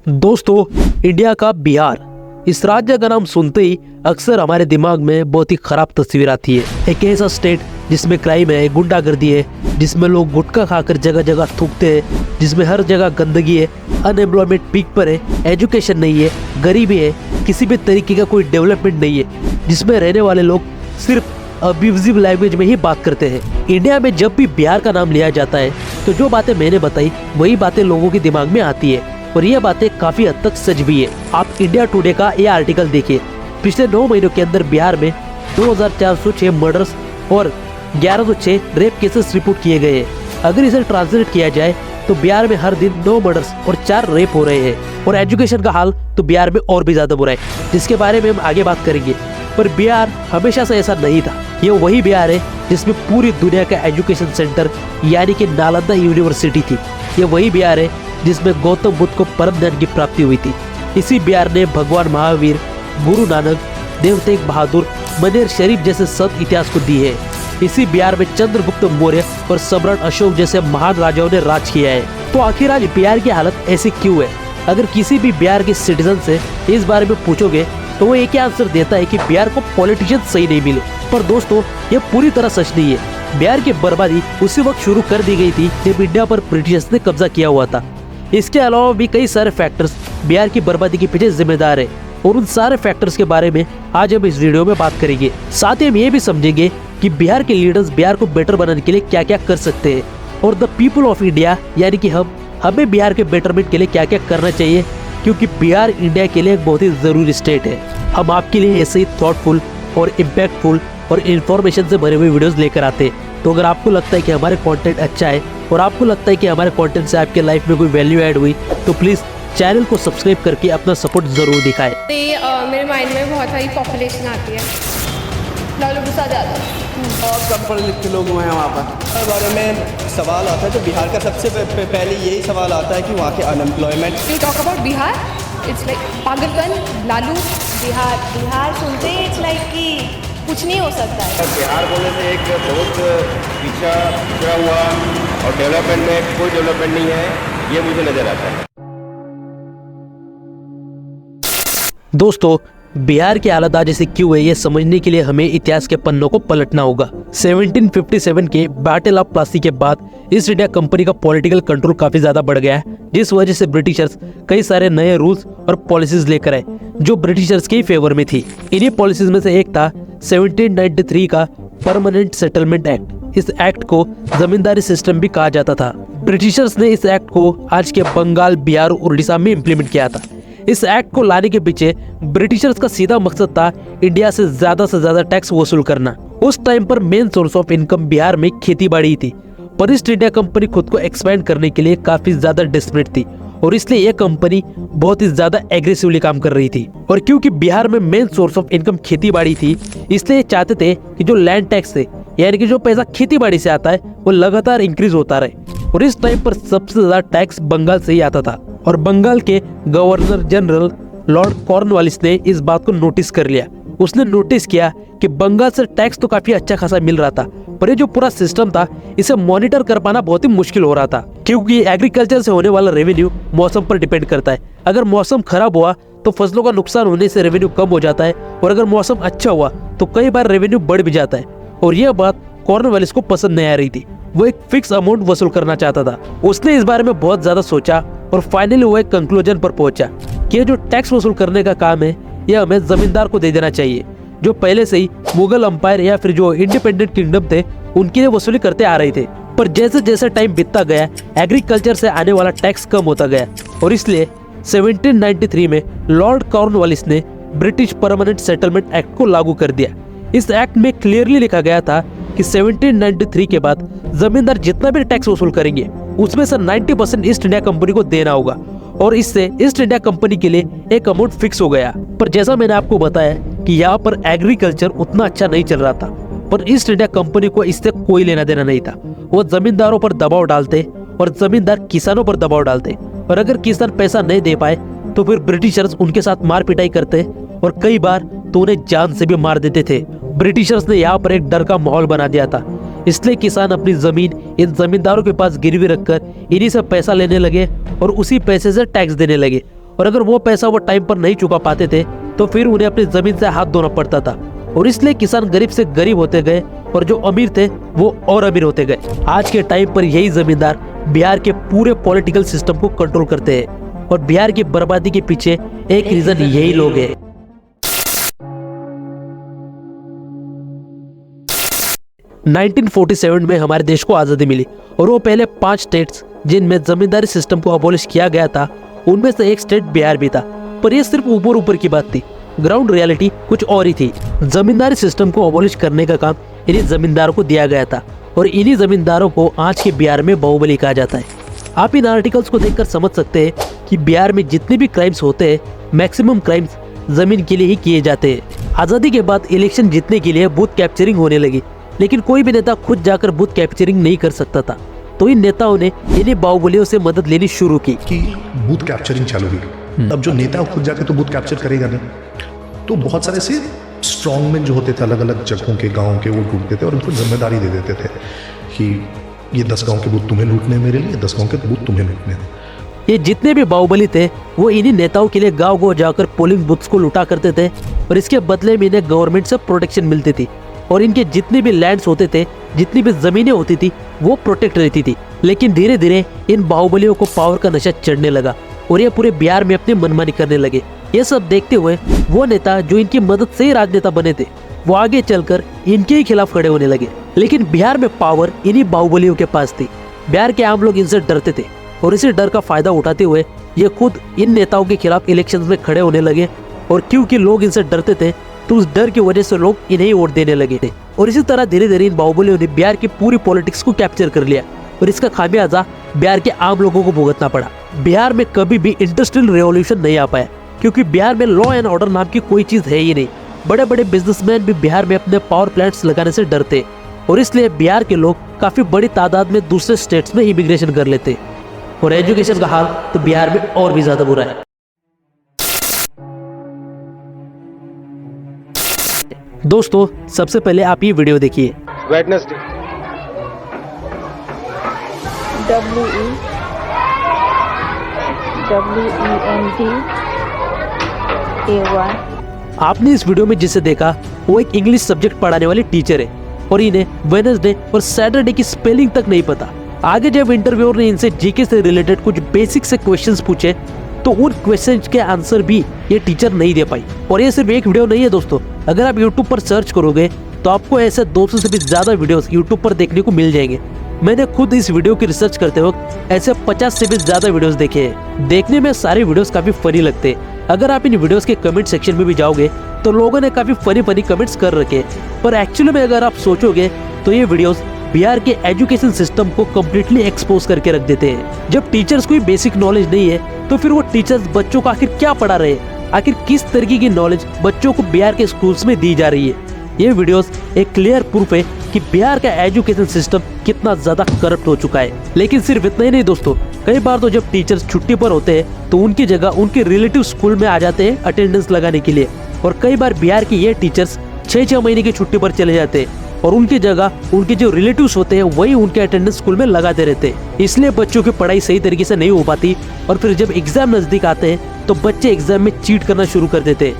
दोस्तों, इंडिया का बिहार, इस राज्य का नाम सुनते ही अक्सर हमारे दिमाग में बहुत ही खराब तस्वीर आती है। एक ऐसा स्टेट जिसमें क्राइम है, गुंडागर्दी है, जिसमें लोग गुटखा खाकर जगह जगह थूकते हैं, जिसमें हर जगह गंदगी है, अनएम्प्लॉयमेंट पीक पर है, एजुकेशन नहीं है, गरीबी है, किसी भी तरीके का कोई डेवलपमेंट नहीं है, जिसमें रहने वाले लोग सिर्फ अब्यूजिव लैंग्वेज में ही बात करते हैं। इंडिया में जब भी बिहार का नाम लिया जाता है तो जो बातें मैंने बताई वही बातें लोगों के दिमाग में आती है, और ये बातें काफी हद तक सच भी है। आप इंडिया टुडे का ये आर्टिकल देखिए। पिछले 9 महीनों के अंदर बिहार में 2406 मर्डर्स और 1106 रेप केसेस रिपोर्ट किए गए हैं। अगर इसे ट्रांसलेट किया जाए तो बिहार में हर दिन 9 मर्डर्स और 4 रेप हो रहे हैं। और एजुकेशन का हाल तो बिहार में और भी ज्यादा बुरा है, जिसके बारे में हम आगे बात करेंगे। पर बिहार हमेशा से ऐसा नहीं था। ये वही बिहार है जिसमें पूरी दुनिया का एजुकेशन सेंटर यानी कि नालंदा यूनिवर्सिटी थी। ये वही बिहार है जिसमें गौतम बुद्ध को परम ज्ञान की प्राप्ति हुई थी। इसी बिहार ने भगवान महावीर, गुरु नानक, देव तेग बहादुर, मनेर शरीफ जैसे संत इतिहास को दी है। इसी बिहार में चंद्रगुप्त मौर्य और सम्राट अशोक जैसे महान राजाओं ने राज किया है। तो आखिर आज बिहार की हालत ऐसी क्यों है? अगर किसी भी बिहार के सिटीजन से इस बारे में पूछोगे तो वो एक ही आंसर देता है कि बिहार को पॉलिटिशियन सही नहीं मिले। पर दोस्तों, ये पूरी तरह सच नहीं है। बिहार की बर्बादी उसी वक्त शुरू कर दी गई थी जब इंडिया पर ब्रिटिशर्स ने कब्जा किया हुआ था। इसके अलावा भी कई सारे फैक्टर्स बिहार की बर्बादी के पीछे जिम्मेदार है, और उन सारे फैक्टर्स के बारे में आज हम इस वीडियो में बात करेंगे। साथ ही हम ये भी समझेंगे कि बिहार के लीडर्स बिहार को बेटर बनाने के लिए क्या क्या कर सकते हैं, और द पीपल ऑफ इंडिया यानी कि हमें बिहार के बेटरमेंट के लिए क्या क्या करना चाहिए, क्योंकि बिहार इंडिया के लिए एक बहुत ही जरूरी स्टेट है। हम आपके लिए ऐसे ही थॉटफुल और इम्पैक्टफुल और इन्फॉर्मेशन से भरे हुए वीडियोस लेकर आते हैं। तो अगर आपको लगता है कि हमारे कंटेंट अच्छा है और आपको लगता है कि हमारे कंटेंट से आपके लाइफ में कोई वैल्यू ऐड हुई, तो प्लीज़ चैनल को सब्सक्राइब करके अपना सपोर्ट ज़रूर दिखाएं। मेरे माइंड में बहुत सारी पॉपुलेशन आती है, लालू प्रसाद यादव और कम पढ़े लिखे लोग हुए हैं वहाँ पर। इस बारे में सवाल आता है तो बिहार का सबसे पहले यही सवाल आता है कि वहाँ के unemployment. You talk about Bihar, it's like पागलपन। लालू बिहार सुनते ही इट्स लाइक कि कुछ नहीं हो सकता है। बिहार बोलने से एक बहुत पिछड़ा हुआ और डेवलपमेंट में कोई डेवलपमेंट नहीं है, ये मुझे नजर आता है। दोस्तों, बिहार की हालत आज ऐसी क्यों है, ये समझने के लिए हमें इतिहास के पन्नों को पलटना होगा। 1757 के बैटल ऑफ प्लासी के बाद ईस्ट इंडिया कंपनी का पॉलिटिकल कंट्रोल काफी ज्यादा बढ़ गया है, जिस वजह से ब्रिटिशर्स कई सारे नए रूल्स और पॉलिसीज लेकर आए जो ब्रिटिशर्स के फेवर में थी। इन्हीं पॉलिसीज में से एक था 1793 का परमानेंट सेटलमेंट एक्ट। इस एक्ट को जमींदारी सिस्टम भी कहा जाता था। ब्रिटिशर्स ने इस एक्ट को आज के बंगाल, बिहार और उड़ीसा में इम्प्लीमेंट किया था। इस एक्ट को लाने के पीछे ब्रिटिशर्स का सीधा मकसद था इंडिया से ज्यादा टैक्स वसूल करना। उस टाइम पर main source of income Bihar में खेती बाड़ी थी, पर ईस्ट इंडिया कंपनी खुद को एक्सपेंड करने के लिए काफी ज्यादा डेस्परेट थी, और इसलिए यह कंपनी बहुत ही ज्यादा एग्रेसिवली काम कर रही थी। और क्योंकि बिहार में मेन सोर्स ऑफ इनकम खेती बाड़ी थी, इसलिए चाहते थे कि जो लैंड टैक्स है यानी कि जो पैसा खेती बाड़ी से आता है वो लगातार इंक्रीज होता रहे। और इस टाइम पर सबसे ज्यादा टैक्स बंगाल से ही आता था, और बंगाल के गवर्नर जनरल लॉर्ड कॉर्नवालिस ने इस बात को नोटिस कर लिया। उसने नोटिस किया कि बंगाल से टैक्स तो काफी अच्छा खासा मिल रहा था, पर ये जो पूरा सिस्टम था इसे मॉनिटर कर पाना बहुत ही मुश्किल हो रहा था, क्योंकि एग्रीकल्चर से होने वाला रेवेन्यू मौसम पर डिपेंड करता है। अगर मौसम खराब हुआ तो फसलों का नुकसान होने से रेवेन्यू कम हो जाता है, और अगर मौसम अच्छा हुआ तो कई बार रेवेन्यू बढ़ भी जाता है। और यह बात कॉर्नवालिस को पसंद नहीं आ रही थी। वो एक फिक्स अमाउंट वसूल करना चाहता था। उसने इस बारे में बहुत ज्यादा सोचा और फाइनली वो एक कंक्लूजन पर पहुंचा कि जो टैक्स वसूल करने का काम है यह हमें जमींदार को दे देना चाहिए, जो पहले से ही मुगल अंपायर या फिर जो इंडिपेंडेंट किंगडम थे उनकी वसूली करते आ रहे थे। पर जैसे जैसे टाइम बीतता गया, एग्रीकल्चर से आने वाला टैक्स कम होता गया, और इसलिए 1793 में लॉर्ड कॉर्नवालिस ने ब्रिटिश परमानेंट सेटलमेंट एक्ट को लागू कर दिया। इस एक्ट में क्लियरली लिखा गया था कि 1793 के बाद जमींदार जितना भी टैक्स वसूल करेंगे उसमें से 90% ईस्ट इंडिया कंपनी को देना होगा, और इससे ईस्ट इंडिया कंपनी के लिए एक अमाउंट फिक्स हो गया। पर जैसा मैंने आपको बताया कि यहाँ पर एग्रीकल्चर उतना अच्छा नहीं चल रहा था, पर ईस्ट इंडिया कंपनी को इससे कोई लेना देना नहीं था। वो जमींदारों पर दबाव डालते और जमींदार किसानों पर दबाव डालते, और अगर किसान पैसा नहीं दे पाए तो फिर ब्रिटिशर्स उनके साथ मार पिटाई करते, और कई बार तो उन्हें जान से भी मार देते थे। ब्रिटिशर्स ने यहाँ पर एक डर का माहौल बना दिया था, इसलिए किसान अपनी जमीन इन जमींदारों के पास गिरवी रखकर इन्हीं से पैसा लेने लगे और उसी पैसे से टैक्स देने लगे। और अगर वो पैसा वो टाइम पर नहीं चुका पाते थे तो फिर उन्हें अपनी जमीन से हाथ धोना पड़ता था, और इसलिए किसान गरीब से गरीब होते गए और जो अमीर थे वो और अमीर होते गए। आज के टाइम पर यही जमींदार बिहार के पूरे पॉलिटिकल सिस्टम को कंट्रोल करते हैं, और बिहार की बर्बादी के पीछे एक रीजन यही लोग हैं। 1947 में हमारे देश को आजादी मिली, और वो पहले 5 स्टेट्स जिनमें जमींदारी सिस्टम को अबॉलिश किया गया था उनमें से एक स्टेट बिहार भी था। पर ये सिर्फ ऊपर ऊपर की बात थी, ग्राउंड रियलिटी कुछ और ही थी। जमींदारी सिस्टम को अबॉलिश करने का काम इन्हीं जमींदारों को दिया गया था, और इन्हीं जमींदारों को आज के बिहार में बाहुबली कहा जाता है। आप इन आर्टिकल्स को देखकर समझ सकते हैं कि बिहार में जितने भी क्राइम्स होते हैं मैक्सिमम क्राइम्स जमीन के लिए ही किए जाते हैं। आजादी के बाद इलेक्शन जीतने के लिए बूथ कैप्चरिंग होने लगी, लेकिन कोई भी नेता खुद जाकर बूथ कैप्चरिंग नहीं कर सकता था, तो इन नेताओं ने इन्हीं बाहुबलियों से मदद लेनी शुरू की कि बूथ कैप्चरिंग चालू हुई। अब जो नेता खुद जाके तो बूथ कैप्चर करेगा नहीं, तो बहुत सारे ऐसे स्ट्रॉन्ग मैन जो होते थे अलग अलग जगहों के गाँव के, वो ढूंढते थे और उनको जिम्मेदारी दे देते थे कि ये 10 गाँव के बूथ तुम्हें लूटने मेरे लिए, 10 गाँव के बूथ तुम्हें लूटने। ये जितने भी बाहुबली थे वो इन्हीं नेताओं के लिए गाँव गाँव जाकर पोलिंग बूथ्स को लूटा करते थे, और इसके बदले में इन्हें गवर्नमेंट से प्रोटेक्शन मिलती थी, और इनके जितने भी लैंड्स होते थे, जितनी भी जमीनें होती थी वो प्रोटेक्ट रहती थी। लेकिन धीरे धीरे इन बाहुबलियों को पावर का नशा चढ़ने लगा, और ये पूरे बिहार में अपनी मनमानी करने लगे। ये सब देखते हुए वो नेता जो इनकी मदद से ही राजनेता बने थे वो आगे चलकर इनके ही खिलाफ खड़े होने लगे। लेकिन बिहार में पावर इन्हीं बाहुबलियों के पास थी। बिहार के आम लोग इनसे डरते थे, और इसी डर का फायदा उठाते हुए ये खुद इन नेताओं के खिलाफ इलेक्शन में खड़े होने लगे, और क्योंकि लोग इनसे डरते थे तो उस डर की वजह से लोग इन्हें ही वोट देने लगे थे। और इसी तरह धीरे धीरे इन बाहुबलियों ने बिहार की पूरी पॉलिटिक्स को कैप्चर कर लिया, और इसका खामियाजा बिहार के आम लोगों को भुगतना पड़ा। बिहार में कभी भी इंडस्ट्रियल रेवोल्यूशन नहीं आ पाया, क्योंकि बिहार में लॉ एंड ऑर्डर नाम की कोई चीज है ही नहीं। बड़े बड़े बिजनेसमैन भी बिहार में अपने पावर प्लांट्स लगाने से डरते, और इसलिए बिहार के लोग काफी बड़ी तादाद में दूसरे स्टेट्स में इमिग्रेशन कर लेते, और एजुकेशन का हाल तो बिहार में और भी ज्यादा बुरा है। दोस्तों, सबसे पहले आप ये वीडियो देखिए। Wednesday WENTAY। आपने इस वीडियो में जिसे देखा वो एक इंग्लिश सब्जेक्ट पढ़ाने वाली टीचर है, और इन्हें वेडनेसडे और सैटरडे की स्पेलिंग तक नहीं पता। आगे जब इंटरव्यूअर ने इनसे जीके से रिलेटेड कुछ बेसिक से क्वेश्चंस पूछे तो उन क्वेश्चंस के आंसर भी ये टीचर नहीं दे पाई। और ये सिर्फ एक वीडियो नहीं है दोस्तों, अगर आप YouTube पर सर्च करोगे तो आपको ऐसे 200 से भी ज्यादा वीडियोस YouTube पर देखने को मिल जाएंगे। मैंने खुद इस वीडियो की रिसर्च करते वक्त ऐसे 50 से भी ज्यादा वीडियोस देखे हैं। देखने में सारे वीडियोस काफी फनी लगते हैं। अगर आप इन वीडियोस के कमेंट सेक्शन में भी जाओगे तो लोगों ने काफी फनी कमेंट्स कर रखे हैं, पर एक्चुअली में अगर आप सोचोगे तो ये वीडियोस बिहार के एजुकेशन सिस्टम को कम्प्लीटली एक्सपोज करके रख देते हैं। जब टीचर्स को बेसिक नॉलेज नहीं है तो फिर वो टीचर्स बच्चों को आखिर क्या पढ़ा रहे हैं, आखिर किस तरीके की नॉलेज बच्चों को बिहार के स्कूल्स में दी जा रही है। ये वीडियोस एक क्लियर प्रूफ है कि बिहार का एजुकेशन सिस्टम कितना ज्यादा करप्ट हो चुका है। लेकिन सिर्फ इतना ही नहीं दोस्तों, कई बार तो जब टीचर्स छुट्टी पर होते हैं तो उनकी जगह उनके रिलेटिव स्कूल में आ जाते हैं अटेंडेंस लगाने के लिए, और कई बार बिहार के ये टीचर्स 6-6 महीने की छुट्टी पर चले जाते हैं, और उनकी जगह उनके जो रिलेटिव्स होते हैं वही उनके अटेंडेंस स्कूल में लगाते रहते हैं। इसलिए बच्चों की पढ़ाई सही तरीके से नहीं हो पाती, और फिर जब एग्जाम नजदीक आते हैं तो बच्चे एग्जाम में चीट करना शुरू कर देते हैं।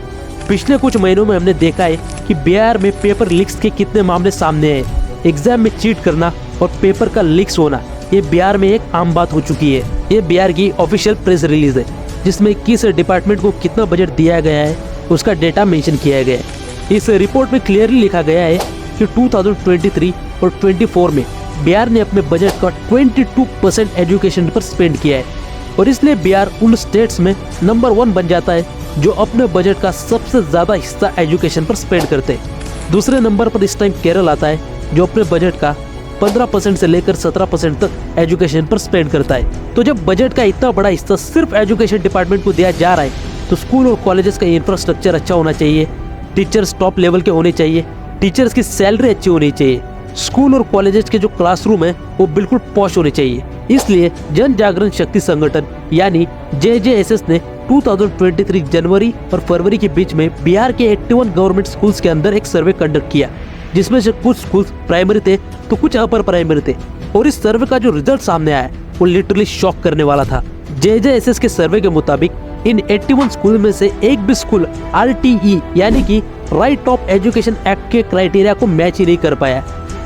पिछले कुछ महीनों में हमने देखा है कि बिहार में पेपर लीक्स के कितने मामले सामने आए। एग्जाम में चीट करना और पेपर का लीक्स होना ये बिहार में एक आम बात हो चुकी है। ये बिहार की ऑफिशियल प्रेस रिलीज है जिसमें किस डिपार्टमेंट को कितना बजट दिया गया है उसका डेटा मेंशन किया गया है। इस रिपोर्ट में क्लियरली लिखा गया है कि 2023 और 24 में बिहार ने अपने बजट का 22% एजुकेशन पर स्पेंड किया है, और इसलिए बिहार उन स्टेट्स में नंबर 1 बन जाता है जो अपने बजट का सबसे ज्यादा हिस्सा एजुकेशन पर स्पेंड करते हैं। दूसरे नंबर पर इस टाइम केरल आता है जो अपने बजट का 15% से लेकर 17% तक एजुकेशन पर स्पेंड करता है। तो जब बजट का इतना बड़ा हिस्सा सिर्फ एजुकेशन डिपार्टमेंट को दिया जा रहा है तो स्कूल और कॉलेजेस का इंफ्रास्ट्रक्चर अच्छा होना चाहिए, टीचर्स टॉप लेवल के होने चाहिए, टीचर्स की सैलरी अच्छी होनी चाहिए, स्कूल और कॉलेजेस के जो क्लासरूम है वो बिल्कुल पॉश होने चाहिए। इसलिए जन जागरण शक्ति संगठन यानी JJSS ने 2023 जनवरी और फरवरी के बीच में बिहार के 81 गवर्नमेंट स्कूल्स के अंदर एक सर्वे कंडक्ट किया, जिसमें से कुछ स्कूल्स प्राइमरी थे तो कुछ अपर प्राइमरी थे। और इस सर्वे का जो रिजल्ट सामने आया वो लिटरली शॉक करने वाला था। JJSS के सर्वे के मुताबिक इन 81 स्कूल में से एक भी स्कूल RTE यानी कि राइट ऑफ एजुकेशन एक्ट के क्राइटेरिया को मैच ही नहीं कर पाया।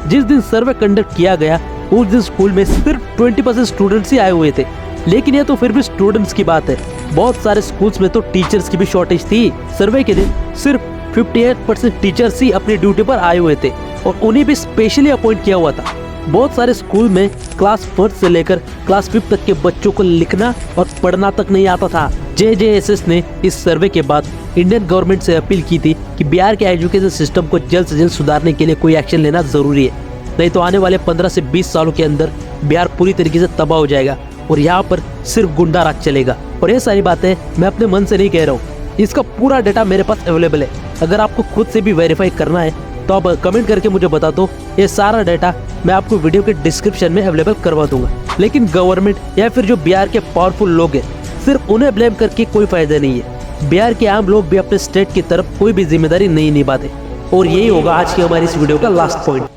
जिस दिन सर्वे कंडक्ट किया गया उस दिन स्कूल में सिर्फ 20% स्टूडेंट्स ही आए हुए थे। लेकिन ये तो फिर भी स्टूडेंट्स की बात है, बहुत सारे स्कूल्स में तो टीचर्स की भी शॉर्टेज थी। सर्वे के दिन सिर्फ 58% टीचर्स ही अपनी ड्यूटी पर आए हुए थे और उन्हें भी स्पेशली अपॉइंट किया हुआ था। बहुत सारे स्कूल में क्लास 1 से लेकर क्लास 5 तक के बच्चों को लिखना और पढ़ना तक नहीं आता था। JJSS ने इस सर्वे के बाद इंडियन गवर्नमेंट से अपील की थी कि बिहार के एजुकेशन सिस्टम को जल्द से जल्द सुधारने के लिए कोई एक्शन लेना जरूरी है, नहीं तो आने वाले 15 से 20 सालों के अंदर बिहार पूरी तरीके से तबाह हो जाएगा और यहाँ पर सिर्फ गुंडा राज चलेगा। और ये सारी बातें मैं अपने मन से नहीं कह रहा हूँ, इसका पूरा डेटा मेरे पास अवेलेबल है। अगर आपको खुद से भी वेरीफाई करना है तो आप कमेंट करके मुझे बता दो, ये सारा डाटा मैं आपको वीडियो के डिस्क्रिप्शन में अवेलेबल करवा दूंगा। लेकिन गवर्नमेंट या फिर जो बिहार के पावरफुल लोग हैं, सिर्फ उन्हें ब्लेम करके कोई फायदा नहीं है। बिहार के आम लोग भी अपने स्टेट की तरफ कोई भी जिम्मेदारी नहीं निभाते। और यही होगा आज की हमारी इस वीडियो का लास्ट पॉइंट।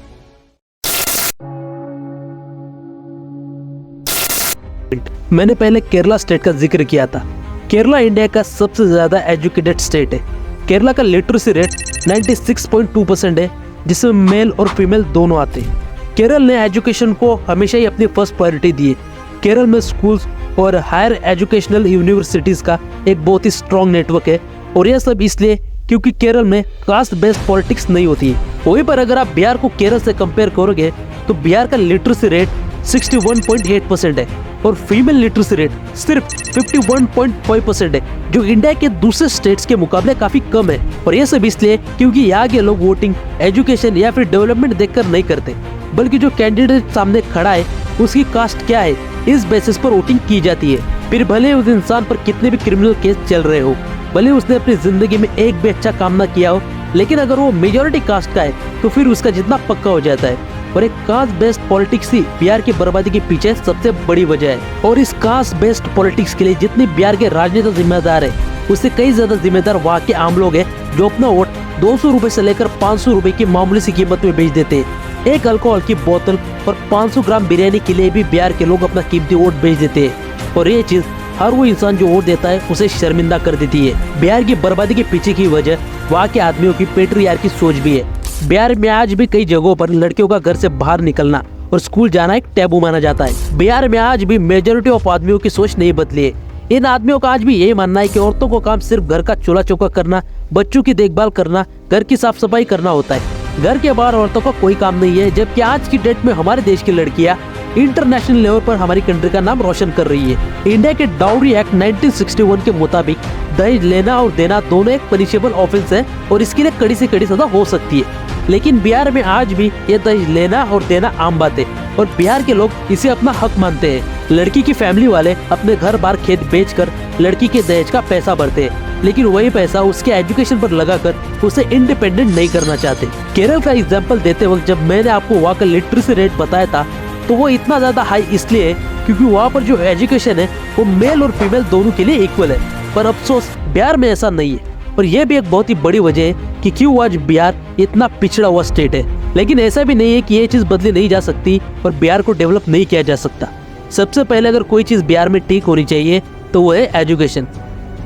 मैंने पहले केरला स्टेट का जिक्र किया था। केरला इंडिया का सबसे ज्यादा एजुकेटेड स्टेट है। केरला का लिटरेसी रेट 96.2% है, जिसमें मेल और फीमेल दोनों आते हैं। केरल ने एजुकेशन को हमेशा ही अपनी फर्स्ट प्रायोरिटी दी है। केरल में स्कूल्स और हायर एजुकेशनल यूनिवर्सिटीज का एक बहुत ही स्ट्रॉन्ग नेटवर्क है और यह सब इसलिए क्योंकि केरल में कास्ट बेस्ड पॉलिटिक्स नहीं होती है। वहीं पर अगर आप बिहार को केरल से कंपेयर करोगे तो बिहार का लिटरेसी रेट 61.8% है और फीमेल लिटरेसी रेट सिर्फ 51.5% है, जो इंडिया के दूसरे स्टेट्स के मुकाबले काफी कम है। और यह सब इसलिए क्योंकि यहाँ के लोग वोटिंग एजुकेशन या फिर डेवलपमेंट देखकर नहीं करते, बल्कि जो कैंडिडेट सामने खड़ा है उसकी कास्ट क्या है इस बेसिस पर वोटिंग की जाती है। फिर भले उस इंसान पर कितने भी क्रिमिनल केस चल रहे हो, भले उसने अपनी जिंदगी में एक भी अच्छा काम ना किया हो, लेकिन अगर वो मेजॉरिटी कास्ट का है तो फिर उसका जितना पक्का हो जाता है। और एक कास्ट बेस्ड पॉलिटिक्स ही बिहार की बर्बादी के पीछे सबसे बड़ी वजह है। और इस कास्ट बेस्ड पॉलिटिक्स के लिए जितनी बिहार के राजनेता जिम्मेदार है, उससे कई ज्यादा जिम्मेदार वहाँ के आम लोग हैं जो अपना वोट 200 रुपए से लेकर 500 रुपए की मामूली सी कीमत में बेच देते हैं। एक अल्कोहल की बोतल और 500 ग्राम बिरयानी के लिए भी बिहार के लोग अपना कीमती वोट बेच देते हैं। और ये चीज हर वो इंसान जो वोट देता है उसे शर्मिंदा कर देती है। बिहार की बर्बादी के पीछे की वजह वहाँ के आदमियों की पेट्रियार्की सोच भी है। बिहार में आज भी कई जगहों पर लड़कियों का घर से बाहर निकलना और स्कूल जाना एक टैबू माना जाता है। बिहार में आज भी मेजोरिटी ऑफ आदमियों की सोच नहीं बदली है। इन आदमियों का आज भी यही मानना है कि औरतों को काम सिर्फ घर का चूल्हा चौका करना, बच्चों की देखभाल करना, घर की साफ सफाई करना होता है। घर के बाहर औरतों का कोई काम नहीं है। जबकि आज की डेट में हमारे देश की लड़कियां इंटरनेशनल लेवल पर हमारी कंट्री का नाम रोशन कर रही है। इंडिया के डाउरी एक्ट 1961 के मुताबिक दहेज लेना और देना दोनों एक पनिशेबल ऑफेंस है और इसके लिए कड़ी से कड़ी सजा हो सकती है। लेकिन बिहार में आज भी ये दहेज लेना और देना आम बात है और बिहार के लोग इसे अपना हक मानते हैं। लड़की की फैमिली वाले अपने घर बार खेत बेचकर लड़की के दहेज का पैसा भरते हैं, लेकिन वही पैसा उसके एजुकेशन पर लगाकर उसे इंडिपेंडेंट नहीं करना चाहते। केरल का एग्जाम्पल देते वक्त जब मैंने आपको वहाँ का लिटरेसी रेट बताया था तो वो इतना ज्यादा हाई इसलिए है क्योंकि वहाँ पर जो एजुकेशन है वो मेल और फीमेल दोनों के लिए इक्वल है। पर अफसोस बिहार में ऐसा नहीं है और यह भी एक बहुत ही बड़ी वजह है कि क्यों आज बिहार इतना पिछड़ा हुआ स्टेट है। लेकिन ऐसा भी नहीं है कि ये चीज बदली नहीं जा सकती और बिहार को डेवलप नहीं किया जा सकता। सबसे पहले अगर कोई चीज बिहार में ठीक होनी चाहिए तो वो है एजुकेशन।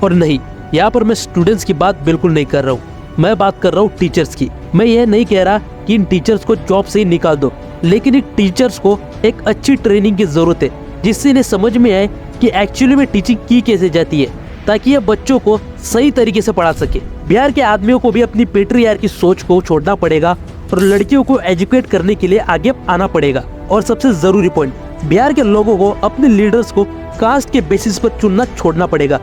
और नहीं, यहाँ पर मैं स्टूडेंट्स की बात बिल्कुल नहीं कर रहा हूँ, मैं बात कर रहा हूँ टीचर्स की। मैं ये नहीं कह रहा कि इन टीचर्स को जॉब से ही निकाल दो, लेकिन इन टीचर्स को एक अच्छी ट्रेनिंग की जरूरत है जिससे इन्हें समझ में आए कि एक्चुअली में टीचिंग की कैसे जाती है, ताकि ये बच्चों को सही तरीके से पढ़ा सके। बिहार के आदमियों को भी अपनी पेट्रियार्की सोच को छोड़ना पड़ेगा और लड़कियों को एजुकेट करने के लिए आगे आना पड़ेगा। और सबसे जरूरी पॉइंट, बिहार के लोगों को अपने लीडर्स को कास्ट के बेसिस पर चुनना छोड़ना पड़ेगा।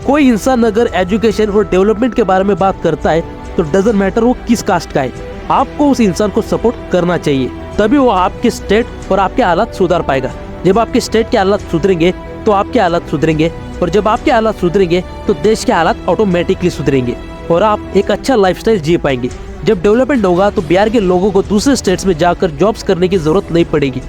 कोई इंसान अगर एजुकेशन और डेवलपमेंट के बारे में बात करता है तो डजंट मैटर वो किस कास्ट का है, आपको उस इंसान को सपोर्ट करना चाहिए, तभी वो आपके स्टेट और आपके हालात सुधार पाएगा। जब आपके स्टेट के हालात सुधरेंगे तो आपके हालात सुधरेंगे और जब आपके हालात सुधरेंगे तो देश के हालात ऑटोमेटिकली सुधरेंगे और आप एक अच्छा लाइफस्टाइल जी पाएंगे। जब डेवलपमेंट होगा तो बिहार के लोगों को दूसरे स्टेट्स में जाकर जॉब्स करने की जरूरत नहीं पड़ेगी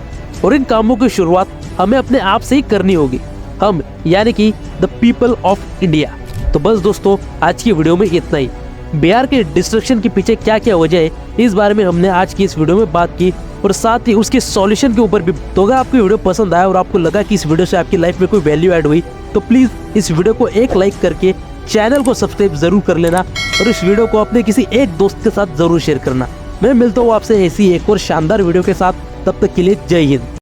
और इन कामों की शुरुआत हमें अपने आप से ही करनी होगी, हम यानी कि द पीपल ऑफ इंडिया। तो बस दोस्तों, आज की वीडियो में इतना ही। बिहार के डिस्ट्रक्शन के पीछे क्या क्या वजह है, इस बारे में हमने आज की इस वीडियो में बात की और साथ ही उसके सॉल्यूशन के ऊपर भी। तो अगर आपको वीडियो पसंद आया और आपको लगा कि इस वीडियो से आपकी लाइफ में कोई वैल्यू ऐड हुई, तो प्लीज इस वीडियो को एक लाइक करके चैनल को सब्सक्राइब जरूर कर लेना और इस वीडियो को अपने किसी एक दोस्त के साथ जरूर शेयर करना। मैं मिलता हूँ आपसे ऐसी एक और शानदार वीडियो के साथ, तब तक के लिए जय हिंद।